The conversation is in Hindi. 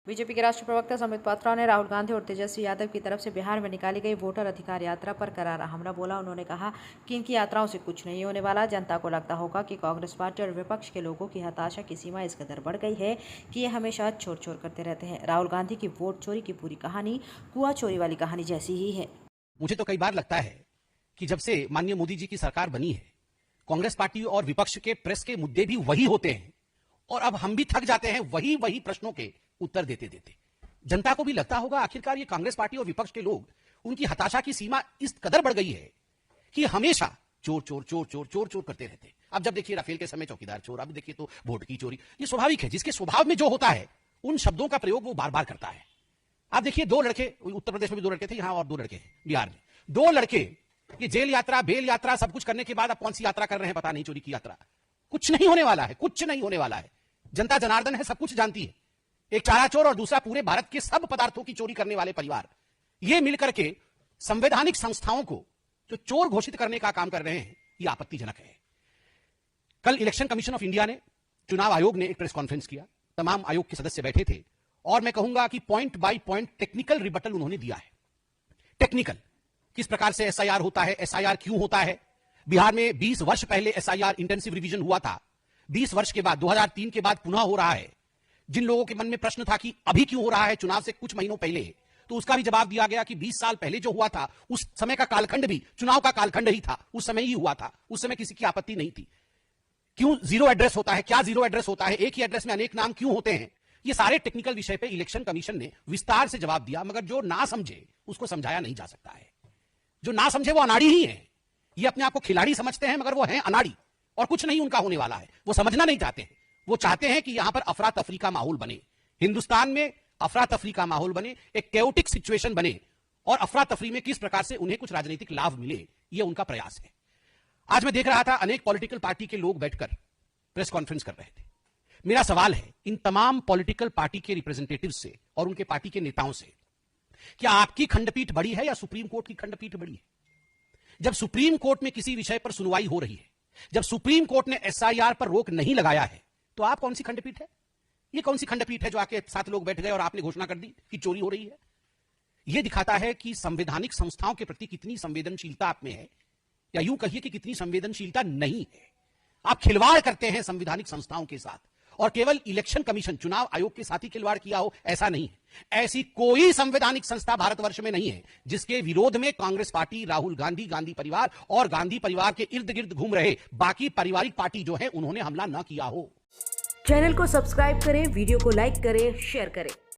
बीजेपी के राष्ट्रीय प्रवक्ता संबित पात्रा ने राहुल गांधी और तेजस्वी यादव की तरफ से बिहार में निकाली गई वोटर अधिकार यात्रा पर करारा हमला बोला। उन्होंने कहा कि इनकी यात्राओं से कुछ नहीं होने वाला। जनता को लगता होगा कि कांग्रेस पार्टी और विपक्ष के लोगों की हताशा की सीमा इस कदर बढ़ गई है कि ये हमेशा चोर चोर करते रहते हैं। राहुल गांधी की वोट चोरी की पूरी कहानी कुआं चोरी वाली कहानी जैसी ही है। मुझे तो कई बार लगता है कि जब से माननीय मोदी जी की सरकार बनी है, कांग्रेस पार्टी और विपक्ष के प्रेस के मुद्दे भी वही होते हैं और अब हम भी थक जाते हैं वही प्रश्नों के उत्तर देते देते। जनता को भी लगता होगा आखिरकार ये कांग्रेस पार्टी और विपक्ष के लोग, उनकी हताशा की सीमा इस कदर बढ़ गई है कि हमेशा चोर चोर चोर चोर चोर चोर करते रहते हैं। अब जब देखिए राफेल के समय चौकीदार चोर, अब देखिए तो वोट की चोरी। ये स्वाभाविक है, जिसके स्वभाव में जो होता है उन शब्दों का प्रयोग वो बार बार करता है। आप देखिए दो लड़के, उत्तर प्रदेश में भी दो लड़के थे, यहां और दो लड़के हैं बिहार में। दो लड़के ये जेल यात्रा, बेल यात्रा सब कुछ करने के बाद अब कौन सी यात्रा कर रहे हैं पता नहीं, चोरी की यात्रा। कुछ नहीं होने वाला है, कुछ नहीं होने वाला है। जनता जनार्दन है, सब कुछ जानती है। एक चारा चोर और दूसरा पूरे भारत के सब पदार्थों की चोरी करने वाले परिवार, ये मिलकर के संवैधानिक संस्थाओं को जो चोर घोषित करने का काम कर रहे हैं, ये आपत्तिजनक है। कल इलेक्शन कमीशन ऑफ इंडिया ने, चुनाव आयोग ने एक प्रेस कॉन्फ्रेंस किया। तमाम आयोग के सदस्य बैठे थे और मैं कहूंगा कि point by point technical rebuttal उन्होंने दिया है। टेक्निकल, किस प्रकार से एसआईआर होता है, एसआईआर क्यों होता है। बिहार में 20 वर्ष पहले एसआईआर इंटेंसिव रिवीजन हुआ था, 20 वर्ष के बाद 2003 के बाद पुनः हो रहा है। जिन लोगों के मन में प्रश्न था कि अभी क्यों हो रहा है चुनाव से कुछ महीनों पहले, तो उसका भी जवाब दिया गया कि 20 साल पहले जो हुआ था उस समय का कालखंड भी चुनाव का कालखंड ही था, उस समय ही हुआ था, उस समय किसी की आपत्ति नहीं थी। क्यों जीरो एड्रेस होता है, क्या जीरो एड्रेस होता है, एक ही एड्रेस में अनेक नाम क्यों होते हैं, ये सारे टेक्निकल विषय पे इलेक्शन कमीशन ने विस्तार से जवाब दिया। मगर जो ना समझे उसको समझाया नहीं जा सकता है। जो ना समझे वो अनाड़ी ही है। ये अपने आप को खिलाड़ी समझते हैं मगर वो हैं अनाड़ी, और कुछ नहीं उनका होने वाला है। वो समझना नहीं चाहते हैं। वो चाहते हैं कि यहां पर अफरा तफरी का माहौल बने, हिंदुस्तान में अफरा तफरी का माहौल बने, एक कैओटिक सिचुएशन बने और अफरा तफरी में किस प्रकार से उन्हें कुछ राजनीतिक लाभ मिले, ये उनका प्रयास है। आज मैं देख रहा था अनेक पॉलिटिकल पार्टी के लोग बैठकर प्रेस कॉन्फ्रेंस कर रहे थे। मेरा सवाल है इन तमाम पॉलिटिकल पार्टी के रिप्रेजेंटेटिव से और उनके पार्टी के नेताओं से, क्या आपकी खंडपीठ बड़ी है या सुप्रीम कोर्ट की खंडपीठ बड़ी है? जब सुप्रीम कोर्ट में किसी विषय पर सुनवाई हो रही है, जब सुप्रीम कोर्ट ने एसआईआर पर रोक नहीं लगाया है, तो आप कौन सी खंडपीठ है? ये कौन सी खंडपीठ है जो आके 7 लोग बैठ गए और आपने घोषणा कर दी कि चोरी हो रही है? यह दिखाता है कि संवैधानिक संस्थाओं के प्रति कितनी संवेदनशीलता आप में है, या यूं कहिए कि कितनी संवेदनशीलता नहीं है। आप खिलवाड़ करते हैं संवैधानिक संस्थाओं के साथ, और केवल इलेक्शन कमीशन, चुनाव आयोग के साथ ही खिलवाड़ किया हो ऐसा नहीं है। ऐसी कोई संवैधानिक संस्था भारतवर्ष में नहीं है जिसके विरोध में कांग्रेस पार्टी, राहुल गांधी, गांधी परिवार और गांधी परिवार के इर्द गिर्द घूम रहे बाकी पारिवारिक पार्टी जो है उन्होंने हमला न किया हो। चैनल को सब्सक्राइब करें, वीडियो को लाइक करें, शेयर करें।